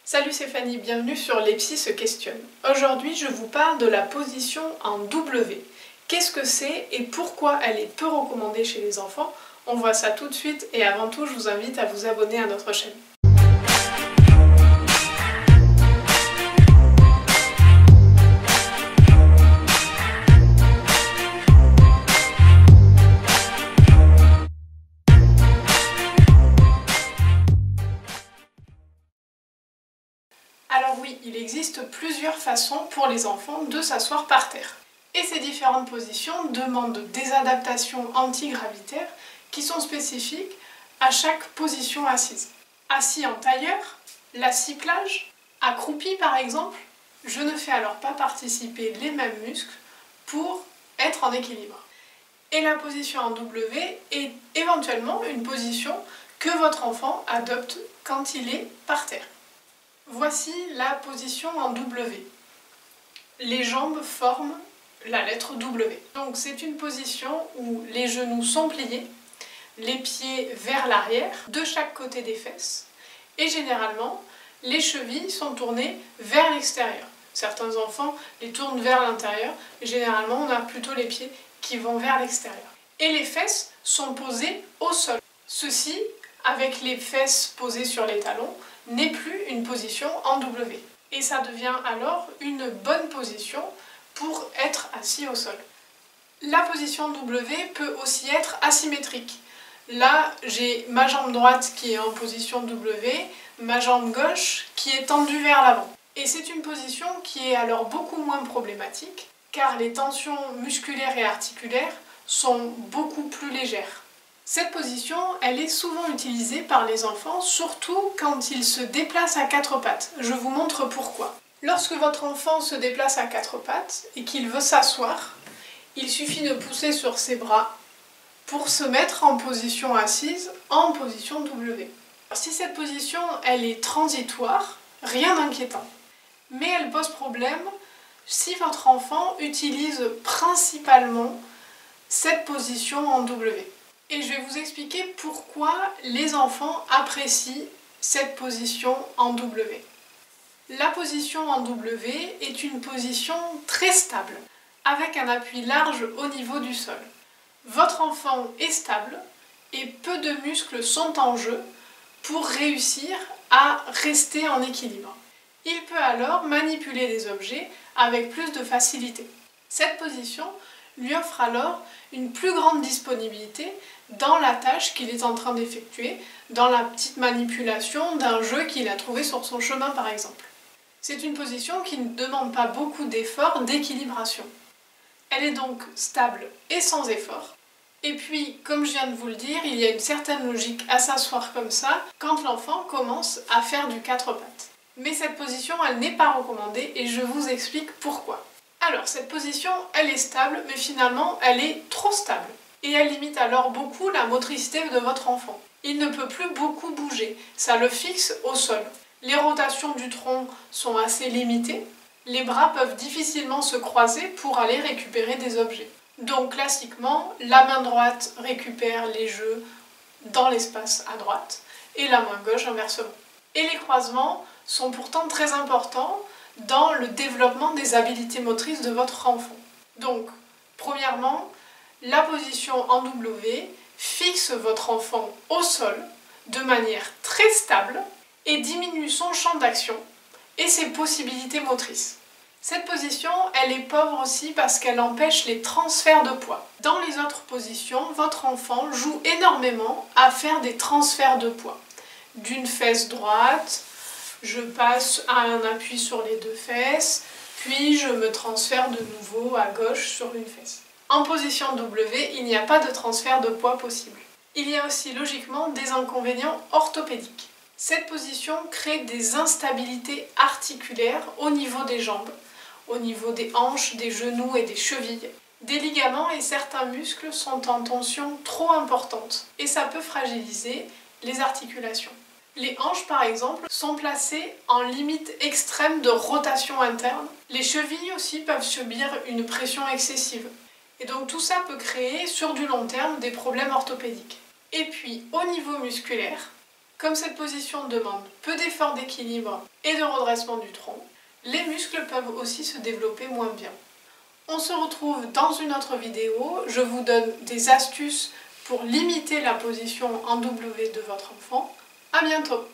Salut, c'est Fanny, bienvenue sur Les Psys se questionnent. Aujourd'hui, je vous parle de la position en W. Qu'est-ce que c'est et pourquoi elle est peu recommandée chez les enfants? On voit ça tout de suite et avant tout, je vous invite à vous abonner à notre chaîne. Alors oui, il existe plusieurs façons pour les enfants de s'asseoir par terre. Et ces différentes positions demandent des adaptations antigravitaires qui sont spécifiques à chaque position assise. Assis en tailleur, l'assiplage, accroupi par exemple, je ne fais alors pas participer les mêmes muscles pour être en équilibre. Et la position en W est éventuellement une position que votre enfant adopte quand il est par terre. Voici la position en W. Les jambes forment la lettre W. Donc c'est une position où les genoux sont pliés, les pieds vers l'arrière, de chaque côté des fesses, et généralement les chevilles sont tournées vers l'extérieur. Certains enfants les tournent vers l'intérieur, mais généralement on a plutôt les pieds qui vont vers l'extérieur. Et les fesses sont posées au sol. Ceci, avec les fesses posées sur les talons, n'est plus une position en W. Et ça devient alors une bonne position pour être assis au sol. La position W peut aussi être asymétrique. Là, j'ai ma jambe droite qui est en position W, ma jambe gauche qui est tendue vers l'avant. Et c'est une position qui est alors beaucoup moins problématique, car les tensions musculaires et articulaires sont beaucoup plus légères. Cette position, elle est souvent utilisée par les enfants, surtout quand ils se déplacent à quatre pattes. Je vous montre pourquoi. Lorsque votre enfant se déplace à quatre pattes et qu'il veut s'asseoir, il suffit de pousser sur ses bras pour se mettre en position assise, en position W. Si cette position, elle est transitoire, rien d'inquiétant. Mais elle pose problème si votre enfant utilise principalement cette position en W. Et je vais vous expliquer pourquoi les enfants apprécient cette position en W. La position en W est une position très stable, avec un appui large au niveau du sol. Votre enfant est stable et peu de muscles sont en jeu pour réussir à rester en équilibre. Il peut alors manipuler des objets avec plus de facilité. Cette position lui offre alors une plus grande disponibilité dans la tâche qu'il est en train d'effectuer, dans la petite manipulation d'un jeu qu'il a trouvé sur son chemin par exemple. C'est une position qui ne demande pas beaucoup d'efforts d'équilibration. Elle est donc stable et sans effort. Et puis, comme je viens de vous le dire, il y a une certaine logique à s'asseoir comme ça quand l'enfant commence à faire du quatre pattes. Mais cette position, elle n'est pas recommandée et je vous explique pourquoi. Alors, cette position, elle est stable, mais finalement, elle est trop stable. Et elle limite alors beaucoup la motricité de votre enfant. Il ne peut plus beaucoup bouger, ça le fixe au sol. Les rotations du tronc sont assez limitées, les bras peuvent difficilement se croiser pour aller récupérer des objets. Donc classiquement, la main droite récupère les jeux dans l'espace à droite et la main gauche inversement. Et les croisements sont pourtant très importants dans le développement des habiletés motrices de votre enfant. Donc, premièrement, la position en W fixe votre enfant au sol de manière très stable et diminue son champ d'action et ses possibilités motrices. Cette position, elle est pauvre aussi parce qu'elle empêche les transferts de poids. Dans les autres positions, votre enfant joue énormément à faire des transferts de poids. D'une fesse droite, je passe à un appui sur les deux fesses, puis je me transfère de nouveau à gauche sur une fesse. En position W, il n'y a pas de transfert de poids possible. Il y a aussi logiquement des inconvénients orthopédiques. Cette position crée des instabilités articulaires au niveau des jambes, au niveau des hanches, des genoux et des chevilles. Des ligaments et certains muscles sont en tension trop importante et ça peut fragiliser les articulations. Les hanches, par exemple, sont placées en limite extrême de rotation interne. Les chevilles aussi peuvent subir une pression excessive. Et donc tout ça peut créer sur du long terme des problèmes orthopédiques. Et puis au niveau musculaire, Comme cette position demande peu d'efforts d'équilibre et de redressement du tronc, les muscles peuvent aussi se développer moins bien. On se retrouve dans une autre vidéo, je vous donne des astuces pour limiter la position en W de votre enfant. À bientôt!